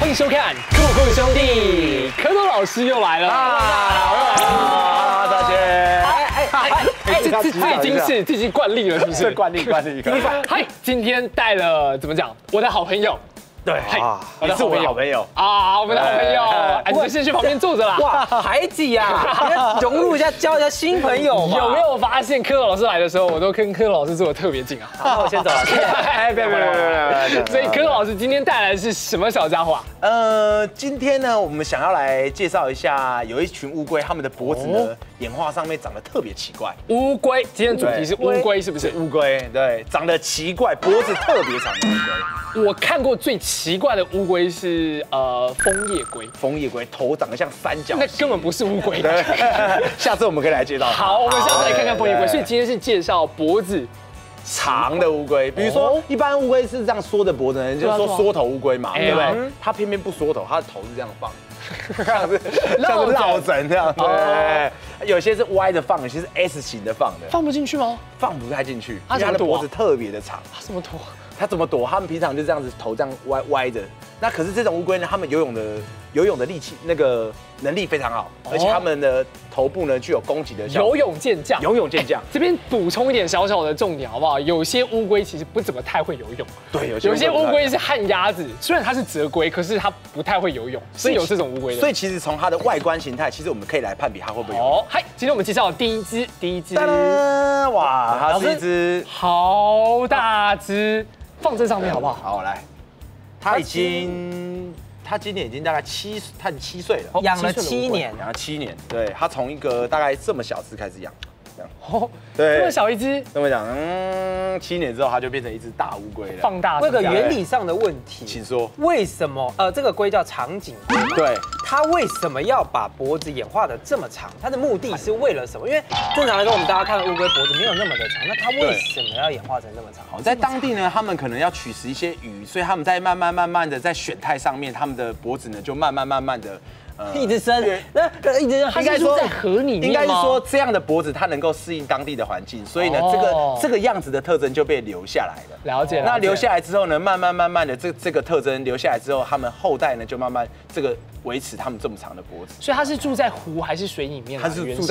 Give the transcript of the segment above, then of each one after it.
欢迎收看《酷酷兄弟》，蝌蚪老师又来了啊！大姐，这已经惯例了，是不是？惯例。嗨，今天带了怎么讲？我的好朋友。对，你是我的好朋友啊，我们的好朋友，哎，你先去旁边坐着啦。哇，排挤啊！融入一下，交一下新朋友嘛。有没有发现蝌蚪老师来的时候，我都跟蝌蚪老师坐得特别近啊？那我先走了。哎，别。所以蝌蚪老师今天带来的是什么小家伙啊？今天呢，我们想要来介绍一下，有一群乌龟，它们的脖子呢，演化上面长得特别奇怪。乌龟，今天主题是乌龟，是不是？乌龟，对，长得奇怪，脖子特别长的乌龟。我看过最奇怪的乌龟是枫叶龟，枫叶龟头长得像三角形，那根本不是乌龟。对，下次我们可以来介绍。好，我们下次来看看枫叶龟。所以今天是介绍脖子长的乌龟，比如说一般乌龟是这样缩的脖子呢，就是说缩头乌龟嘛，对不对？它偏偏不缩头，它的头是这样放，像是落枕这样。对，有些是歪的放，有些是 S 型的放的。放不进去吗？放不太进去，因为它的脖子特别的长。怎么躲？它怎么躲？它们平常就这样子头这样歪着。那可是这种乌龟呢，它们游泳的力气那个能力非常好，而且它们的头部呢具有攻击的效果。游泳健将。这边补充一点小小的重点好不好？有些乌龟其实不怎么太会游泳。对，有些乌龟是旱鸭子，虽然它是泽龟，可是它不太会游泳，是有这种乌龟的。所以其实从它的外观形态，其实我们可以来判别它会不会游泳。嗨，今天我们介绍的第一只，哇，它是一只好大只。放这上面好不好？好，来，他今年已经大概他7岁了，养了7年，养了7年。对，他从一个大概这么小只开始养，这样。哦，对，这么小一只，这么讲，7年之后它就变成一只大乌龟了。放大。问个原理上的问题，请说。为什么这个龟叫长颈龟？对，它为什么要把脖子演化的这么长？它的目的是为了什么？因为正常来说，我们大家看到乌龟脖子没有那么的长，那它为什么要演化成那么长？好，在当地呢，他们可能要取食一些鱼，所以他们在慢慢的在选态上面，他们的脖子呢就慢慢的。一直伸，一直应该说在河里面，应该是说这样的脖子它能够适应当地的环境，所以呢，这个样子的特征就被留下来了。了解。那留下来之后呢，慢慢的这个特征留下来之后，他们后代呢就慢慢这个维持他们这么长的脖子。所以它是住在湖还是水里面？它是住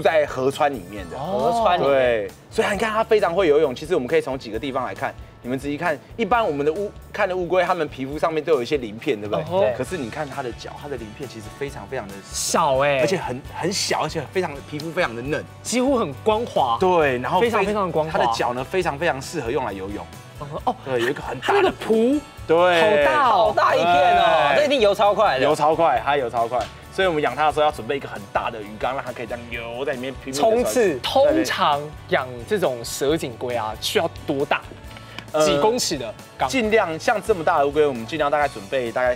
在河川里面的。河川里面。对，所以你看它非常会游泳。其实我们可以从几个地方来看。你们仔细看，一般我们的看的乌龟，它们皮肤上面都有一些鳞片，对不对？对。可是你看它的脚，它的鳞片其实非常的小而且很小，而且皮肤非常的嫩，几乎很光滑。对，然后非常的光滑。它的脚呢非常适合用来游泳。哦，对，有一个很大的蹼，对，好大一片哦，这一定游超快的。它游超快。所以我们养它的时候要准备一个很大的鱼缸，让它可以这样游在里面拼命冲刺。通常养这种蛇颈龟啊，需要多大？几公尺的缸？尽量像这么大的乌龟，我们尽量大概准备大概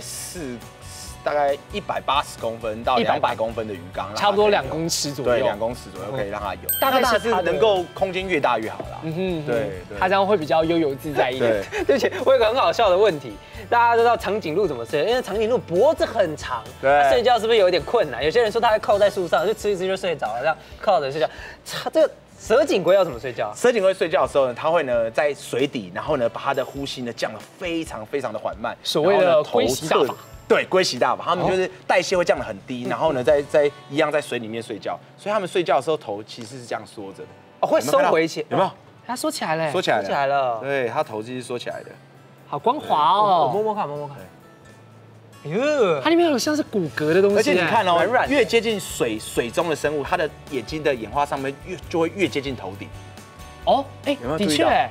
180公分到200公分的鱼缸，差不多2公尺左右。对，2公尺左右可以让它游。大概是能够空间越大越好啦。对，它这样会比较悠游自在一点。对不起，我有个很好笑的问题，大家都知道长颈鹿怎么睡，因为长颈鹿脖子很长，睡觉是不是有一点困难？有些人说它会靠在树上，就吃一吃就睡着了，这样靠着睡觉。这个蛇颈龟要怎么睡觉？蛇颈龟睡觉的时候呢，它会呢在水底，然后呢把它的呼吸呢降得非常的缓慢，所谓的龟息大法。对，龟息大法，他们就是代谢会降得很低，然后呢一样在水里面睡觉，所以他们睡觉的时候头其实是这样缩着的。哦，会收回去，有没有？它缩起来了，缩起来了。对，它头其实缩起来的，好光滑哦。我摸摸看。哎呦，它里面有像是骨骼的东西，而且你看哦，越接近水中的生物，它的眼睛的演化上面就会越接近头顶。哦，哎，的确，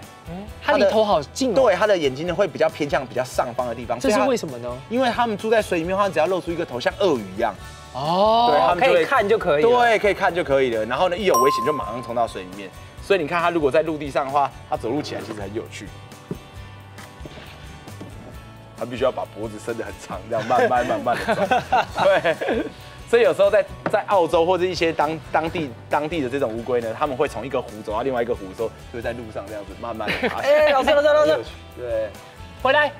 它离头好近哦。对，它的眼睛呢会比较偏向比较上方的地方。这是为什么呢？因为它们住在水里面，它只要露出一个头，像鳄鱼一样。哦，对，他们可以看就可以了。对，可以看就可以了。然后呢，一有危险就马上冲到水里面。所以你看，它如果在陆地上的话，它走路起来其实很有趣。它必须要把脖子伸得很长，这样慢慢的走。对，所以有时候在澳洲或者一些当地的这种乌龟呢，他们会从一个湖走到另外一个湖的时候，就会在路上这样子慢慢的爬。哎，老师，对，回来，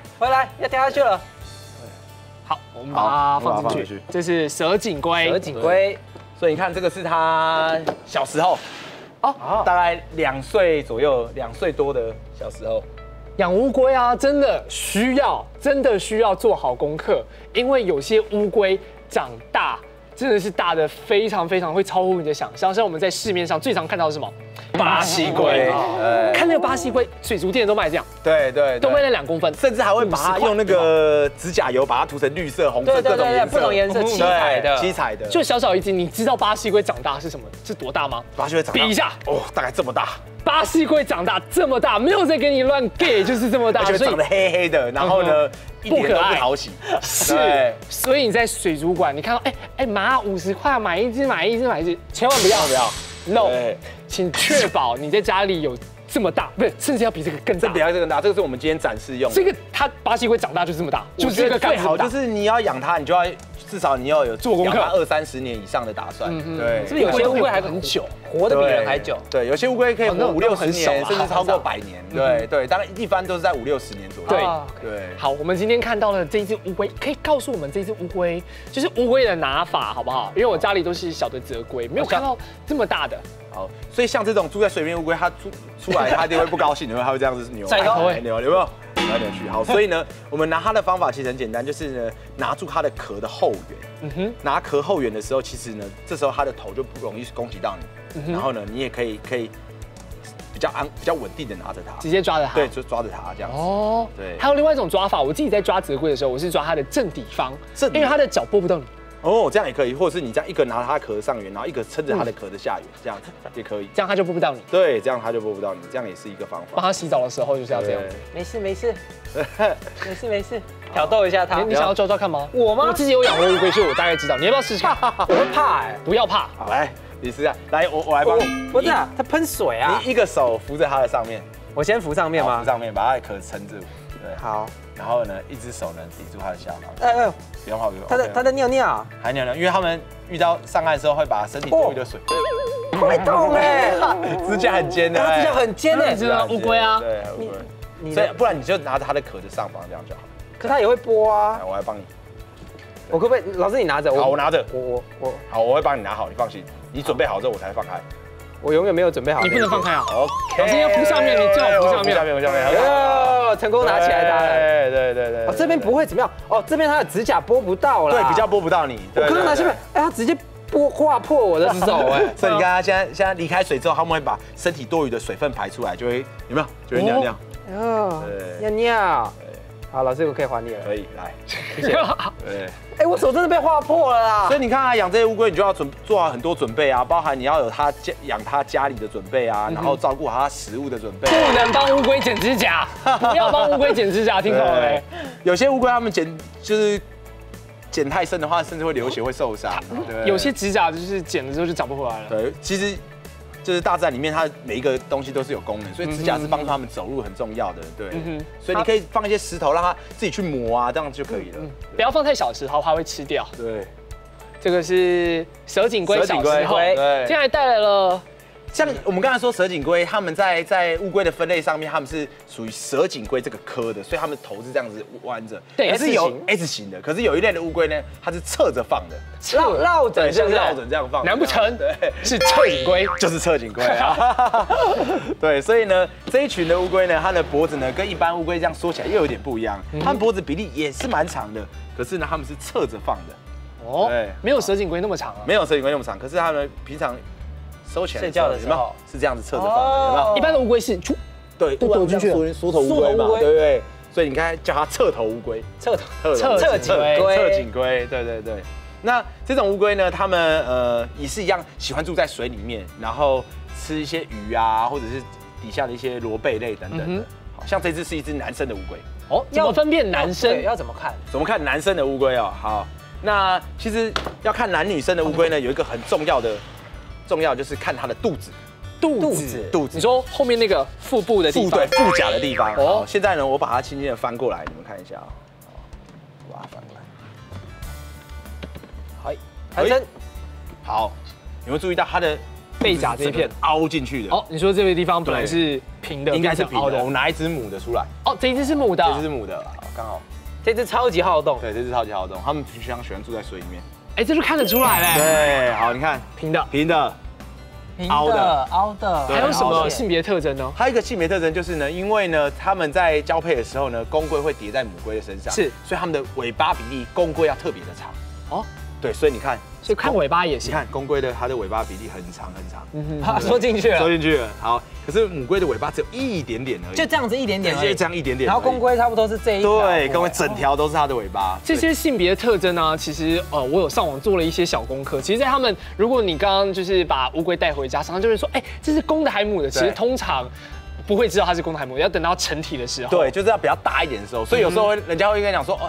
要掉下去了。好，我们把它放进去。这是蛇颈龟。所以你看，这个是它小时候，大概2岁左右，2岁多的小时候。养乌龟啊，真的需要做好功课，因为有些乌龟长大真的是大的非常会超乎你的想象。像我们在市面上最常看到的是什么？巴西龟。看那个巴西龟，水族店都卖这样。对，都卖那2公分，甚至还会把它用那个指甲油把它涂成绿色、红色各种颜色，不同颜色，七彩的，就小一只。你知道巴西龟长大是什么？是多大吗？巴西龟长大，比一下哦，大概这么大。巴西龟长大这么大，没有在给你乱 gay， 就是这么大，而且长得黑黑的，然后呢，一点都不讨喜。是，所以你在水族馆，你看到妈50块买一只，千万不要，no， 请确保你在家里有这么大，不是，甚至要比这个更大，比这个更大。这个是我们今天展示用的。这个它巴西龟长大就是这么大，就是这个最好就是你要养它，你就要至少你要有做功课，20-30年以上的打算。对，是不是有些乌龟还很久，活得比人还久？对，有些乌龟可以活50-60年，甚至超过100年。对，当然一般都是在50-60年左右。对。好，我们今天看到了这一只乌龟，可以告诉我们这只乌龟就是乌龟的拿法好不好？因为我家里都是小的泽龟，没有看到这么大的。好，所以像这种住在水面乌龟，它出来它一定会不高兴，它会这样子扭来扭，有没有？扭来扭去。好，所以呢，我们拿它的方法其实很简单，就是呢，拿住它的壳的后缘。拿壳后缘的时候，其实呢，这时候它的头就不容易攻击到你。然后呢，你也可以比较稳定的拿着它，直接抓着它。对，就抓着它这样子。哦，对。还有另外一种抓法，我自己在抓泽龟的时候，我是抓它的正底方，因为它的脚拨不到你。哦，这样也可以，或者是你这样一个拿它壳上缘，然后一个撑着它的壳的下缘，这样子也可以。这样它就拨不到你。对，这样它就拨不到你，这样也是一个方法。帮它洗澡的时候就是要这样。没事，挑逗一下它。你想要抓看吗？我吗？我自己有养过乌龟，所以我大概知道。你要不要试试看？我会怕不要怕。好，来，你试下。来，我来帮你。不是啊，它喷水啊。你一个手扶在它的上面。我先扶上面吗？扶上面，把它的壳撑住。对，好。然后呢，一只手呢抵住它的下巴。不用怕，不用。它在尿尿，还尿尿，因为他们遇到上岸的时候会把身体多余的水。会痛哎，指甲很尖的，指甲很尖哎，知道乌龟啊？对，乌龟。所以不然你就拿着它的壳的上方这样就好了。可它也会剥啊。我来帮你。我可不可以？老师你拿着。好，我拿着。好，我会帮你拿好，你放心。你准备好之后我才放开。我永远没有准备好。你不能放开啊。OK。老师要扶上面，你最好扶上面。扶下面。成功拿起来它了。对。这边不会怎么样哦，这边它的指甲拨不到了。对，比较拨不到你。我刚刚拿下面，它直接划破我的手哎。所以你看它现在离开水之后，他们会把身体多余的水分排出来，就会有没有？就会尿尿。尿尿。好，老师我可以还你了。可以，来，谢谢。对，我手真的被划破了啦。所以你看啊，养这些乌龟，你就要做好很多准备啊，包含你要有养它家里的准备啊，然后照顾好它食物的准备。不能帮乌龟剪指甲，不要帮乌龟剪指甲，听懂了没？有些乌龟它们剪太深的话，甚至会流血，会受伤。对，有些指甲就是剪了之后就长不回来了。对，其实。就是大自然里面，它每一个东西都是有功能，所以指甲是帮助它们走路很重要的。对，所以你可以放一些石头，让它自己去磨啊，这样就可以了。不要放太小的石头，它会吃掉。对，这个是蛇颈龟小时候，对，现在带来了。像我们刚才说蛇颈龟，它们在乌龟的分类上面，它们是属于蛇颈龟这个科的，所以它们头是这样子弯着，对，是有 S 型的。可是有一类的乌龟呢，它是侧着放的，绕枕，像绕枕这样放。难不成是侧颈龟？就是侧颈龟啊。对，所以呢，这一群的乌龟呢，它的脖子呢跟一般乌龟这样缩起来又有点不一样，它们脖子比例也是蛮长的，可是呢，它们是侧着放的。哦，没有蛇颈龟那么长啊。没有蛇颈龟那么长，可是它们平常。收起来睡觉的时候是这样子侧着放的，有没有？一般的乌龟是对，都躲进去了，缩头乌龟嘛，对不对？所以你刚才叫它侧头乌龟，侧颈龟，对。那这种乌龟呢，它们也是一样，喜欢住在水里面，然后吃一些鱼啊，或者是底下的一些螺贝类等等的。好像这只是一只男生的乌龟。哦，怎么分辨男生？要怎么看？怎么看男生的乌龟哦？好，那其实要看男女生的乌龟呢，有一个很重要就是看它的肚子。肚子，你说后面那个腹部的地方，对，腹甲的地方。哦，现在呢，我把它轻轻的翻过来，你们看一下啊。我把它翻过来。好，真好，有没有注意到它的背甲这一片凹进去的？哦，你说这个地方本来是平的，应该是平的。我们拿一只母的出来。哦，这一只是母的。这只是母的，好，刚好。这只超级好动。对，这只超级好动，它们平常喜欢住在水里面。哎，这就看得出来嘞。对，好，你看平的。凹的。还有什么性别特征呢？还有一个性别特征就是呢，因为呢，他们在交配的时候呢，公龟会叠在母龟的身上，是，所以他们的尾巴比例，公龟要特别的长。哦，对，所以你看，所以看尾巴也行。你看公龟的它的尾巴比例很长很长，缩进去了，缩进去了。好，可是母龟的尾巴只有一点点而已，就这样子一点点而已，就这样一点点。然后公龟差不多是这一条，对，公龟整条都是它的尾巴。这些性别特征呢，其实我有上网做了一些小功课。其实，在他们，如果你刚刚就是把乌龟带回家，常常就会说，哎，这是公的还母的？其实通常不会知道它是公的还母的，要等到成体的时候。对，就是要比较大一点的时候。所以有时候人家会跟你讲说，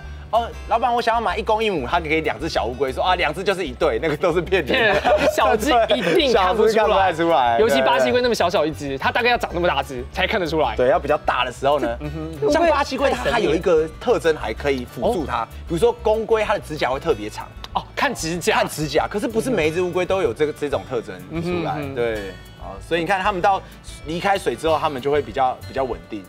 老板，我想要买1公1母，他可以2只小乌龟，说啊，2只就是1对，那个都是骗人的，小只一定看不出来，尤其巴西龟那么小小一只，它大概要长那么大只才看得出来。对，要比较大的时候呢，像巴西龟它还有一个特征还可以辅助它，比如说公龟它的指甲会特别长。哦，看指甲，可是不是每一只乌龟都有这种特征出来，对。所以你看，它们到离开水之后，它们就会比较稳定。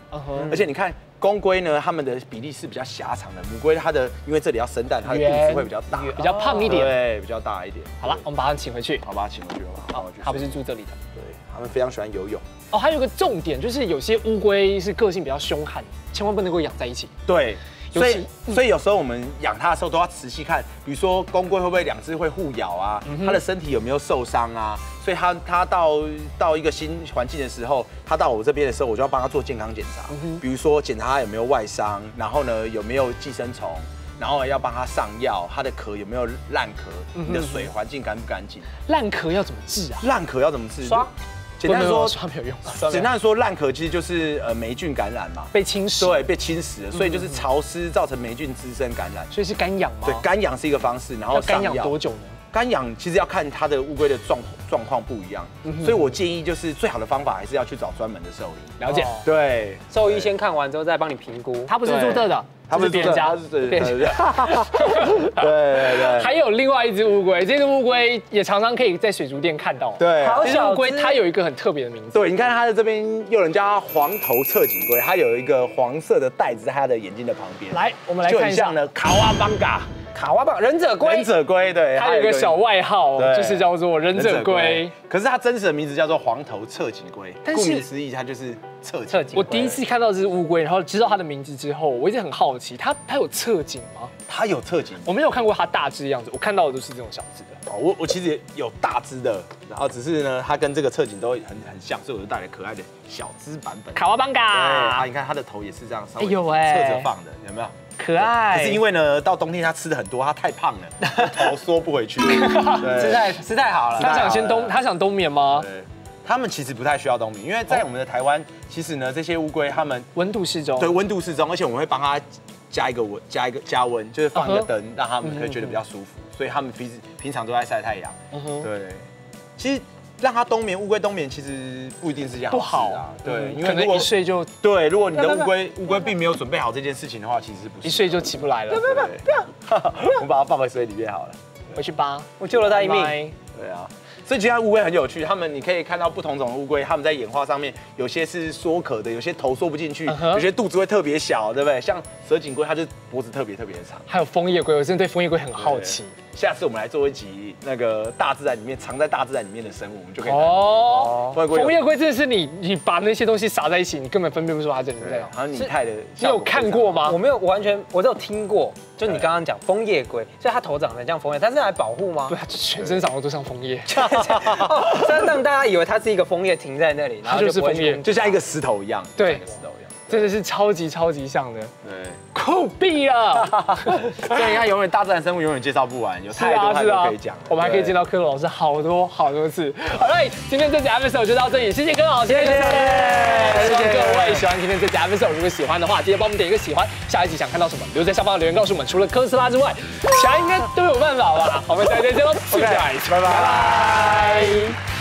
而且你看，公龟呢，它们的比例是比较狭长的，母龟它的因为这里要生蛋，它的肚子会比较大，比较胖一点，对，比较大一点。好了，我们把它请回去。好，把它请回去好不好？它不是住这里的。对，它们非常喜欢游泳。哦，还有一个重点就是有些乌龟是个性比较凶悍，千万不能够养在一起。对。所以有时候我们养它的时候都要仔细看，比如说公龟会不会2只会互咬啊，它的身体有没有受伤啊？所以它到一个新环境的时候，它到我这边的时候，我就要帮它做健康检查，比如说检查它有没有外伤，然后呢有没有寄生虫，然后要帮它上药，它的壳有没有烂壳，你的水环境干不干净？烂壳要怎么治啊？烂壳要怎么治？刷。简单说，刷没有用。简单说，烂壳其实就是霉菌感染嘛，被侵蚀。对，被侵蚀了，所以就是潮湿造成霉菌滋生感染。所以是干养吗？对，干养是一个方式，然后干养多久呢？干养其实要看它的乌龟的状况不一样，所以我建议就是最好的方法还是要去找专门的兽医。了解。对，兽医先看完之后再帮你评估。他不是注册的。他不是别人家，对。还有另外一只乌龟，这只乌龟也常常可以在水族店看到。对，这只乌龟它有一个很特别的名字。对，你看它的这边有人叫它黄头侧颈龟，它有一个黄色的带子在它的眼睛的旁边。来，我们来看一下呢，卡瓦邦忍者龟。忍者龟，对，它有一个小外号，就是叫做忍者龟。可是它真实的名字叫做黄头侧颈龟，顾名思义，它就是侧颈。我第一次看到这只乌龟，然后知道它的名字之后，我一直很好奇，它有侧颈吗？它有侧颈，我没有看过它大只的样子，我看到的都是这种小只的。我其实也有大只的，然后只是呢，它跟这个侧颈都很像，所以我就带来可爱的小只版本。卡瓦邦嘎，对，你看它的头也是这样，稍微侧着放的，有没有？可爱。可是因为呢，到冬天它吃的很多，它太胖了，头缩不回去。吃太好了。他想冬眠吗？对，他们其实不太需要冬眠，因为在我们的台湾，其实呢，这些乌龟它们温度适中。对，温度适中，而且我们会帮它加温，就是放一个灯，让他们可以觉得比较舒服。所以他们平常都在晒太阳。对，其实让它冬眠，乌龟冬眠其实不一定是件好事啊。对，因为可能一睡就对，如果你的乌龟并没有准备好这件事情的话，其实不是一睡就起不来了。不要，我们把它放回水里面好了。回去吧，我救了它一命。对啊。所以其实乌龟很有趣，你可以看到不同种的乌龟，它们在演化上面，有些是缩壳的，有些头缩不进去，有些肚子会特别小，对不对？像蛇颈龟，它就脖子特别的长。还有枫叶龟，我真的对枫叶龟很好奇。下次我们来做一集那个大自然里面藏在大自然里面的生物，我们就可以枫叶龟真的是你把那些东西撒在一起，你根本分辨不出它真的在哪。好像拟态的，你有看过吗？我没有完全，我只有听过。就你刚刚讲枫叶龟，所以它头长得像枫叶，它是来保护吗？对，它全身长得都像枫叶，让大家以为它是一个枫叶停在那里，然后就是枫叶，就像一个石头一样。对，真的是超级像的。对，酷毙了！所以你看，大自然生物永远介绍不完，有太多可以讲。我们还可以见到柯老师好多次。好嘞，今天这集 episode 就到这里，谢谢柯老师，谢谢各位喜欢今天这集 episode， 如果喜欢的话，记得帮我们点一个喜欢。下一集想看到什么，留在下方留言告诉我们。除了哥斯拉之外，其他应该都有办法吧？我们下期再见喽，拜拜。